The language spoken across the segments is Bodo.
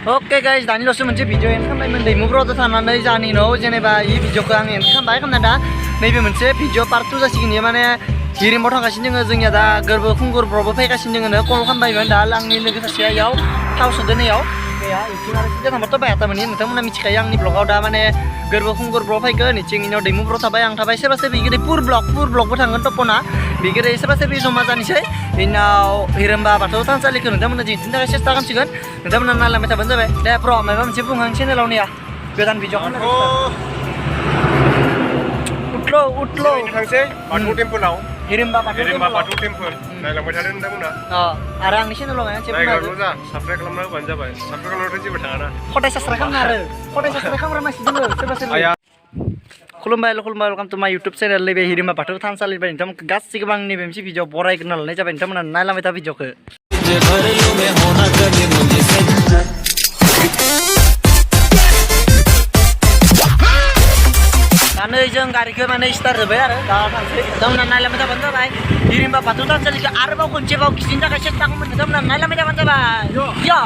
Oke guys, tadi lo semenjak video yang kami mendemo tuh tanah dari jani no, jadi ini video yang kan baik kan ada, maybe mencet video part 2 sih gini mana Hirimba orang kasih jangan jengnya dah, Gwrbwkhungur Gwrbwkhungur kasih jangan dah, kalau kan baik mana dah, angni negeri saya yau, tahu sudah nih yau, ya itu nanti kita tambah tuh banyak temen ini, temen nami cika yang nih blog ada mana Gwrbwkhungur Gwrbwkhungur nih cing ini udah demo tabah yang tabah siapa sih bikin pur blog bertanggung tuh pona, bikin siapa sih bisa macam ini ini Hirimba patut tan calik kan, temen nanti cinta kasih takkan sih kan, temen nana lama taban tuh deh pro, memang cipung hang sini lawan ya, biaran video kan. Utlo. Ini hang sih, patut temple lau. Hirimba patut temple. Nah, lama cari ndak mana? Arang di sini loh kan, cipung. Nah, kalau nggak, subscribe kalau nggak banjir bay. Subscribe kalau nggak ciput tangan. Kota subscribe masih dulu, sebab Khulumbai welcome to my YouTube channel lebe Hirimba patut tan calik bay, temen gas sih bang nih bemsi video borai kenal nih coba temen nailai meta video ke. Karena jeng kari ke mana start bayar, dah nanti temen nailai meta bantu bay. Hirimba patut tan calik ke arbau kunci bau kisinja kasih tak temen nailai meta bantu bay. Yo.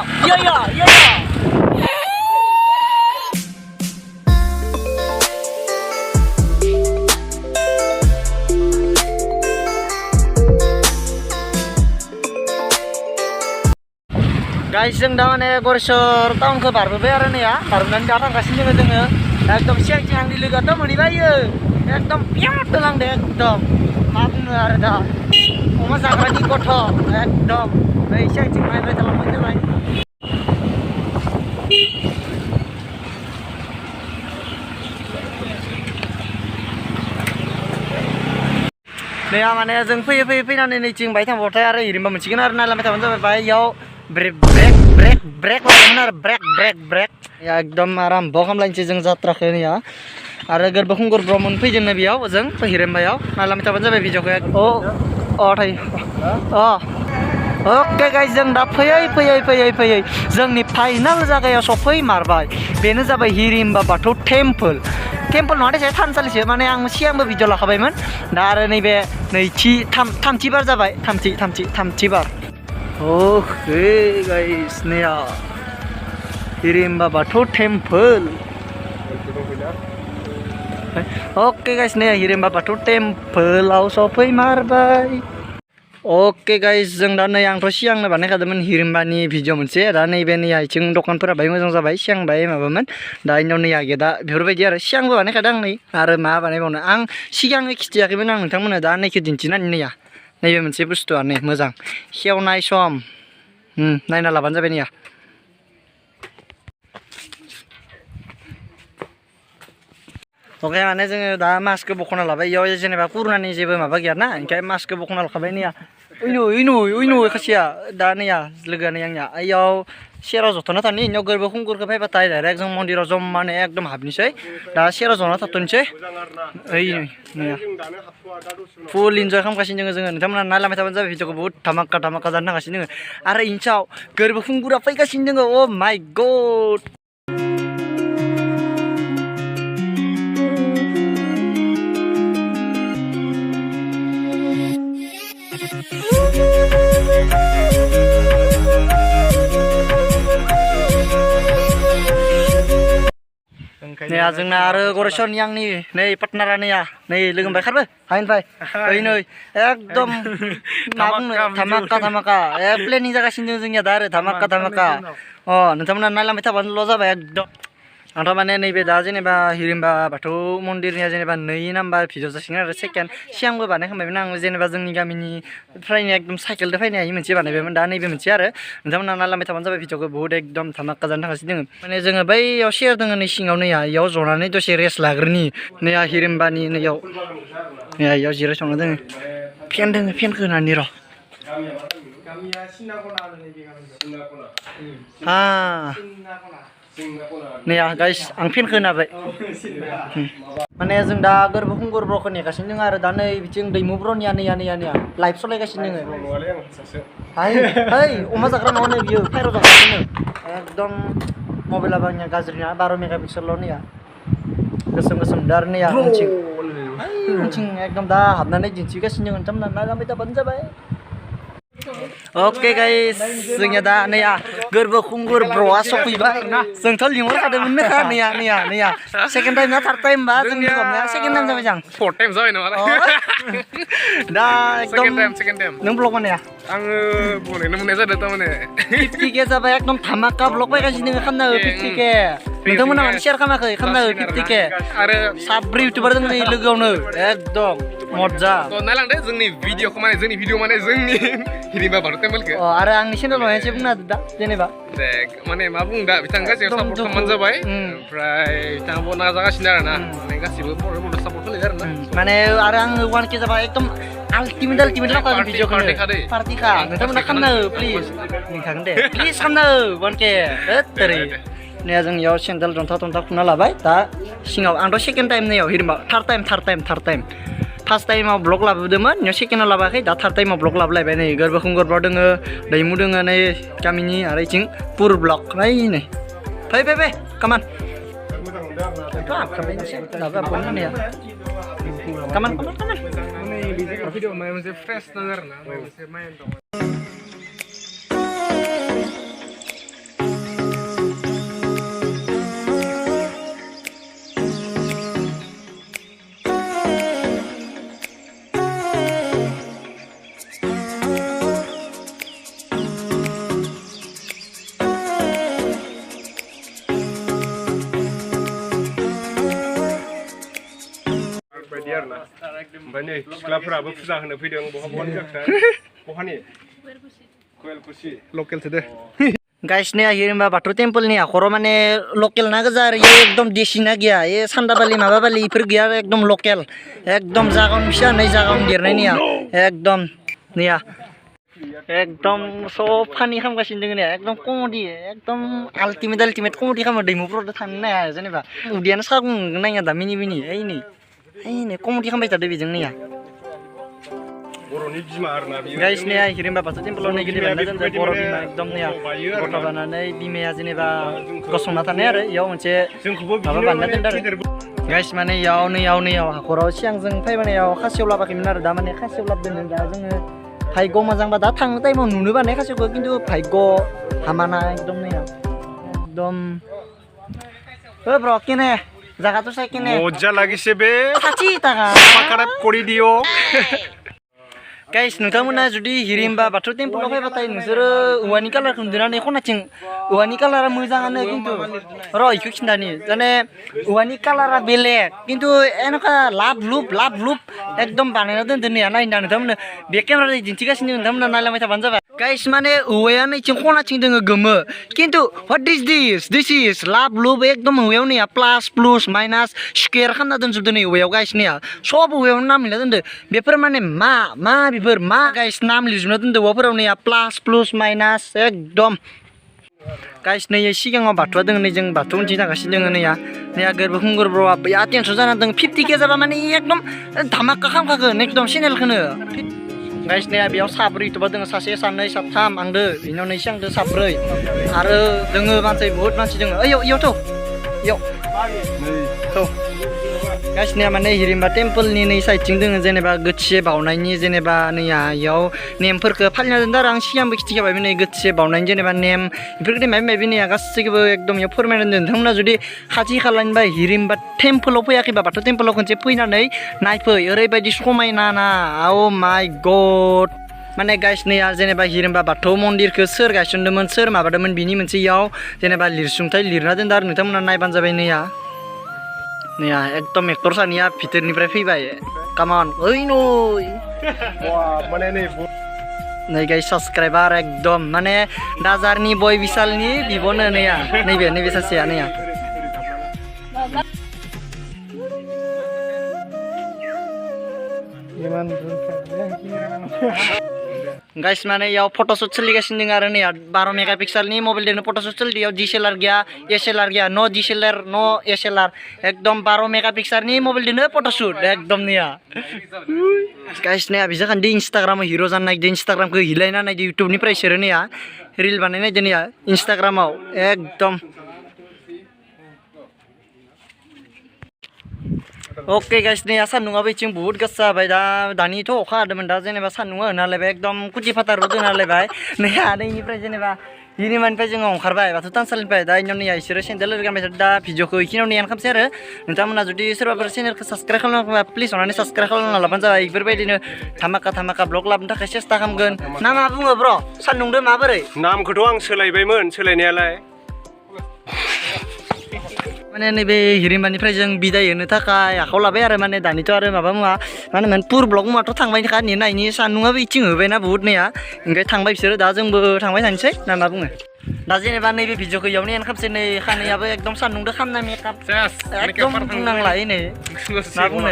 Guys, yang dah mana Gwrbwkhungur tahun ke baru bayar ni ya, baru nanti datang kasih juga dengar. Ekdom siang siang di liga tu mesti bayar. Ekdom piat telang deh ekdom. Maaf ni ada. Umat sakra di kota. Ekdom. Baik siang siang main bayar telang macam lain. Ni ya mana jeng pay nanti ni cing bayar tambah tayar Hirimba mencikin ada nalar macam tu bayar yau. Break benar break ya ekdom aram bokam lain cizeng jatra ini ya ada Gwrbwkhungur Brahmun pijin nabi yau jeng Hirimba yau malam itu banjir video kayak thai oke guys jeng dah payai jeng ni final jaga ya sopoi marbai bena jabai Hirimba batu temple nanti saya tansal sih mana yang siang video lah kabai man dar ni be ni tam cibar jabai tam cibar. Oke guys, nih ya Hirimba batu temple. Oke guys, nih ya Hirimba batu temple. Lau sopai marbai. Oke guys, jeng dan yang terus siang nih, banyak ada Hirimba nih video mence. Dan nih beni ya, ceng dokan pura bayi macam sabai siang bayi apa man. Dan ini ya kita berbeda ya. Siang banyak kadang nih. Ada mah banyak banget. Ang siang ini kita kira menang. Tentang mana dan nih kita jincinan ini ya. Naibe moनसे बुस्थुआनो मोजां हेवनाय सम नायना लाबानो जाबाय नै ओके माने जोङो दा मास्कखौ बख'ना लाबाय इयाव जेनेबा पुरुनानि जेबो माबा गैया ना ओंखाय मास्कखौ बख'ना लाखाबाय नै ओइनो खासेया दा नै लोगोआनो आंनिया इयाव सेराव जथ'ना थानि इयाव Gwrbwkhungurखौ फैबाथाय डाइरेक्ट जों मन्दिराव जमानो एकदम हाबनोसै दा सेराव जना थाथ'नोसै ओइ नै फुल इन्जय खालामगासिनो जोङो नोंथांमोना नायलांबाय थाबानो जाबाय भिडिअखौ बुहुत धामाका जानो थांगासिनो दोङो आरो इनसाव Gwrbwkhungura फैगासिनो दोङो अ माय गड nih जोंना आरो Gwrbwkhungur yang nih partnerannya ya nih लोगो मोनबाय खारबो हायनबाय ओइ नै एकदम धामाका प्लेनिं जागासिनो जोंनिया दा आरो धामाका नोंथांमोना नायलांबाय थाबानोल' जाबाय एकदम आंथ' माने नैबे दा जेनेबा Hirimba बाथौ मन्दिरनिया जेनेबा 2 नाम्बार भिडिअ जासिगोन आरो सेकेन्ड सिगांबो बानायखांबायमोन आं जेनेबा जोंनि गामिनिफ्रायनो एकदम साइकेलजों फैनाय मोनसे बानायबायमोन दा नैबे मोनसे आरो नोंथांमोना नायलांबाय थाबानो जाबाय भिडिअखौ बुहुत एकदम धामाका जानो थांगासिनो दोङो माने जोङो बैयाव शेयार दोङो नै सिङाव नै इयाव जनानै दसे रेस्ट लाग्रोनि नै Hirimbaनि नैयाव नै इयाव जिरायसंना दोङो फेन दोङो फेनखौ होनानै र' nih ya guys, ang pin ke nabe. Mana yang dah Gwrbwkhungur broko nih kasih dengar ada nih bicing Dwimubasumatary nih live soalnya kasih dengar. Hai, umat sekarang mau nih view, pero sekarang nih, ekdom mobil abangnya gazrinya baru megapiksel lo nih ya, gesem dar nih ya, kuncing ekdom dah, habis nih jinsi kasih dengar jam nana kami tak bantu bay. Oke guys, जोंनिया दा नैया गोरबोखुंगुर ब्र'आ सफैबाय जोंथ' लिंहरखादोंमोन नैया सेकेन्ड टाइम ना थार्ड टाइम बा जोंनि हमनाया सेकेन्ड टाइम जाबाय जां फोर्थ टाइम जाबाय नामा दा एकदम सेकेन्ड टाइम नों ब्लग बानाया आङो बनायनो मोननाय जादों थारमाने 50k जाबाय एकदम धामाका ब्लग फैगासिनो दोङो खामना हो 50k नोंथांमोना माने शेयार खालामाखै खामना हो 50k आरो साब्रै इउटिउबार दङ नै लोगोआवनो एकदम मजा नायलांदो जोंनि भिडिअखौ माने जोंनि हिरिम्बा बाथौ टेम्पोलखौ आरो आंनि चेनेलाव एसे बुंना होदो दा जेनेबा माने मा बुं दा बिथां गासैबो सापर्ट खालामबानो जाबाय ओमफ्राय बिथाङाबो नाजागासिनो आरो ना माने गासैबो बर' सापर्ट होलायो आरो ना माने आरो आङो 1k जाबा एकदम आल्टिमेट लाखागोन भिडिअखौ पार्टिखा नोंथांमोना खामना हो प्लिज नोंखागोन दे प्लिज खामना हो 1k ओरै ने जोंनियाव सेन्देल जन्था खुना लाबाय दा सिङाव आंथ' सेकेन्ड टाइम नैयाव हिरिम्बा थार्ड टाइम फार्स्ट टाइमाव ब्लग लाबोदोंमोन इयाव सेकेन्डआव लाबोआखै दा थार्ड टाइमाव ब्लग लाबोलायबाय नै गोरबोखुंगुरफ्राव दोङो दैमु दोङो नै गामिनि आरो इथिं पुर ब्लग नै फै कामान भिडिअ माबा मोनसे फ्रेस नाङो आरो ना मोनसे माइन्ड दं ओमफ्राय नै सिख्लाफोराबो फुजा होनो फैदों बहानि जाखो बहानि लकेलसो दे गाइस ने हिरिम्बा बाथौ टेम्पोलनि हाखराव माने लकेल ना गोजा आरो एकदम देसि ना गैया सान्दाबालि माबाबालि इफोर गैया एकदम लकेल एकदम जागावनो फिसा नै जागावनो देरनायनिया एकदम नैया एकदम सब फानि खालामगासिनो दोङो ने एकदम कमेडि एकदम आल्टिमेट कमेडि खालामो दैमुफ्राव थांनो नाया जेनेबा उदैयानो सागुं नाया दा मिनि नै कमेडि खालामबाय थादो बेजों नैया बर'नि बिमा आरोना बियो गाइस ने हिरिम्बा बाथौ टेम्पोलाव नै गिदिर बानायना दोनदों बर' बिमा एकदम नैया गथ' बानानै बिमाया जेनेबा गसंना थानाय आरो इयाव मोनसे माबा बानायना दोनदों आरो गाइस माने इयाव नैयाव हाखराव सिगां जों फैबानायाव खासियाव लाबाखैमोन आरो दा माने खासियाव लाबोदों दा जोङो भाग्य मोजांबा दा थांनो टाइमाव नुनो बानाय खासियावखौ खिन्थु भाग्य हामाना एकदम नैया एकदम ब्र केने জায়গাটো চাই কেনে মজা লাগিছে বে সাচি টাকা পাকারাপ কৰি দিও गाइस नोंथांमोना जुदि हिरिम्बा बाथौ टेम्पोलाव फैबाथाय नोंसोरो औवानि कालारखौ नुदोंना खनाथिं औवानि कालारा मोजाङानो खिन्थु र इखौ खिन्थानि माने औवानि कालारा बेलेग खिन्थु एनका लाभ लुप एकदम बानायना दोनदों नैया नायना नोंथांमोननो बे केमेराजों दिन्थिगासिनो नोंथांमोना नायलांबाय थाबानो जाबाय गाइस माने औवाया नैथिं खनाथिं दोङो गोमो खिन्थु व्हाट इज दिस इज लाभ लुप एकदम औवायाव नैया प्लस माइनास स्कुवेर खालामना दोनजोबदों नै औवायाव गाइस नैया सब औवायावनो नाम लिरना दोनदों बेफोर माने मा बेफोर मा गाइस नाम लिरजोबना दोनदों औवाफोराव नैया प्लस माइनास एकदम गाइस नै सिगाङाव बाथौआ दोङो नै जों बाथौ उनथिं थांगासिनो दोङो नैया गोरबोखुंगुर ब्र'आ बिराद टेनसन जाना दं 50k जाबा माने एकदम धामाका खालामखागोन एकदम चेनेलखौनो गाइस नै बेयाव साब्रै इउटुबार दोङो सासे सानै साथाम आंदो बेनाव नैसो आंदो साब्रै आरो दोङो मानसि बहुत मानसि दोङो इयावथ' गाइस नै माने हिरिम्बा टेम्पोलनि नै साइडथिं दोङो जेनेबा गोथसे बावनायनि जेनेबा नैया इयाव नेमफोरखौ फालिना दोनदों आरो आं सिगांबो खिथिखाबाय नै गोथसे बावनायनि जेनेबा नेम बेफोरखौ माबा नैया गासैखौबो एकदम इयाव फोरमायना दोनदों नोंथांमोना जुदि खाथि खालानिफ्राय हिरिम्बा टेम्पोलाव फैयाखैबा बाथौ टेम्पोलाव खनसे फैनानै नायफै ओरैबायदि समायना ना औ माय गड माने गाइस नैया जेनेबा हिरिम्बा बाथौ मन्दिरखौ सोर गायसनदोंमोन सोर माबादोंमोन बिनि मोनसे इयाव जेनेबा लिरसुंथाइ लिरना दोनदों आरो नोंथांमोना नायबानो जाबाय नैया एकदम एक्टर सानैया भितरनिफ्राय फैबाय कामान नै गाइस साबस्क्राइबार एकदम माने दाजारनि बय बिशालनि बिब'नो नैया नैबे सासेया नैया गाइस माने इयाव फट'शूट सोलिगासिनो दङ आरो नैया 12 मेगापिक्सेलनि मबाइल दोनो फट'शूट सोलिदों इयाव DSLR गैया SLR गैया नो DSLR नो SLR एकदम 12 मेगापिक्सेलनि मबाइल दोनो फट'शूट एकदम नैया गाइस नैया बिजा खान्दि इन्स्टाग्रामाव हिरो जानो नागिरदों इन्स्टाग्रामखौ हिलायना नायदों इउटुबनिफ्राय इसोरो नैया रिल बानायना नायदों नैया इन्स्टाग्रामाव एकदम Oke guys, nih सान्दुंआबो इथिं बुहुत गोसा जाबाय दानिथ' अखा हादोंमोन दा जेनेबा सान्दुंआ होनालायबाय एकदम कुटि फाता रद होनालायबाय नै आदैनिफ्राय जेनेबा हिरिमानिफ्राय जोङो ओंखारबाय बाथौ थानसालिनिफ्राय दा इनियाव नै इसोरो सेन्देल गानबाय थादों दा भिडिअखौ इखिनियाव नेहान खालामसै आरो नोंथांमोना जुदि सोरबाफोर चेनेलखौ साबस्क्राइब खालामाखैबा प्लिज अननानै साबस्क्राइब खालामना लाबानो जाबाय बेफोरबायदिनो धामाका ब्लग लाबोनो थाखाय सेस्था खालामगोन ना मा बुङो ब्र सान्दुंदो माबोरै नामखौथ' आं सोलायबायमोन सोलायनायालाय माने नैबे हिरिम्बानिफ्राय जों बिदाय होनो थाखाय आखायाव लाबाय आरो माने दानिथ' आरो माबा मुवा मा होनोमोन पुर ब्लग मुवाथ' थांबायनोखा नायनि सान्दुंआबो इथिं होबायना बुहुत नैया ओमफ्राय थांबाय बिसोरो दा जोंबो थांबाय थानोसै ना मा बुङो दा जेनेबा नैबे भिडिअखौ इयावनो एन्ड खालामसै नै खानैयाबो एकदम सान्दुंदो खामना मेकआप एकदम बुंनांला नै मा बुंनो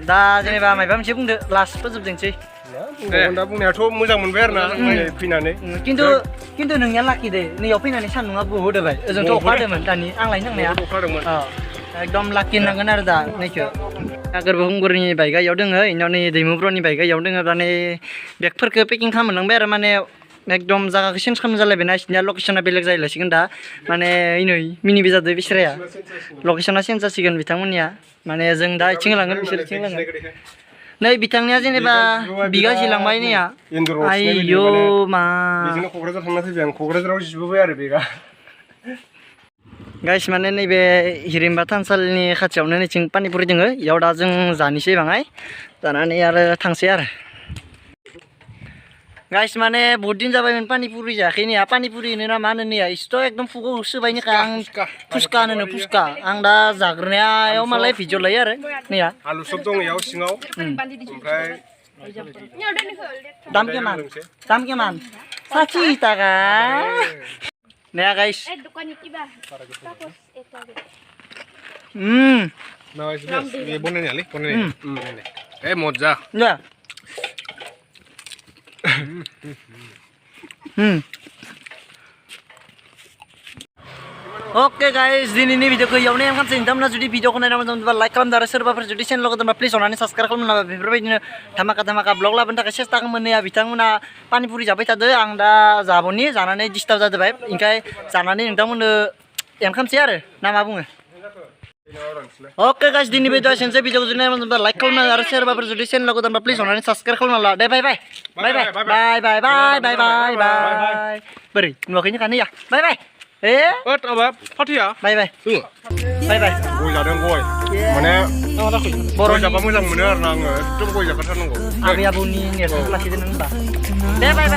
दा जेनेबा माबा मोनसे बुंदो लास्ट फोजोबजोंसै दा बुंनायाथ' मोजां मोनबाय आरो ना फैनानै खिन्थु नोंनिया लाखि दे नैयाव फैनानै सान्दुंआ बुहुत होबाय ओजोंथ' अखा हादोंमोन दानि आं लायनो थांनाया एकदम लाखि होनांगोन आरो दा नैखो गोरबोखुंगुरनि बाइकआ इयाव दोङो इनियाव नै दैमुब्रनि बाइकआ इयाव दोङो दा नै बेगफोरखौ पेकिं खालामलांबाय आरो माने एकदम जायगाखौ चेन्ज खालामनो जालायबायना बिसोरनिया लकेसना बेलेग जाहैलायसिगोन दा माने नै मिनिबो जादों बिसोराया लकेसना चेन्ज जासिगोन बिथांमोननिया माने जों दा इथिं लांगोन बिसोर इथिं लांगोन नै बिथांनिया जेनेबा बिगा जिलांबाय नैया आयौ मा बेजोंनो क'क्राझार थांना फैबाय आं क'क्राझाराव जिबोबाय आरो बेगा गाइस माने नैबे हिरिम्बा थानसालिनि खाथियावनो नैथिं पानिपुरि दोङो इयाव दा जों जानोसै बाङाय जानानै आरो थांसै आरो गाइस माने बहुत दिन जाबायमोन पानिपुरि जायाखै नैया पानिपुरि होनो ना मा होनो नैया इसोरथ' एकदम खुगायाव सोबायनोखा आं फुसका होनो फुसका आं दा जाग्रोनायाव मालाय भिडिअ लायो आरो नैया आलु सब दं इयाव सिङाव ओमफ्राय दाम केमान 60 टाका नैया गाइस मजा Oke guys, दिनैनि भिडिअखौ इयावनो एन्ड खालामसै नोंथांमोना जुदि भिडिअखौ नायना मोजां मोनोबा लाइक खालामदो आरो सोरबाफोर जुदि चेनेलखौ दंबा प्लिज अननानै साबस्क्राइब खालामना लाबा बेफोरबायदिनो धामाका ब्लग लाबोनो थाखाय सेस्था खालामो बिथांमोना पानिपुरि जाबाय थादो आं दा जाबोनि जानानै डिस्टार्ब जादोबाय ओंखाय जानानै नोंथांमोननो एन्ड खालामसै आरो ना मा बुङो Oke guys, दिनै भिडिअ एसेनोसै भिडिअखौ जुदि नायना मोजां मोनोबा लाइक खालामना आरो सोरबाफोर जुदि चेनेलखौ दंबा प्लिज अननानै साबस्क्राइब खालामना ला दे बाय बोरै नुवाखैनो खानैया बाय फाथिया बाय गय जादों गय माने गय जाबा मोजां मोनो आरो ना आङो एकदम गय जाखाथारनांगौ आबै आबौनि नेरसोन लाखिदो नों होनबा दे बाय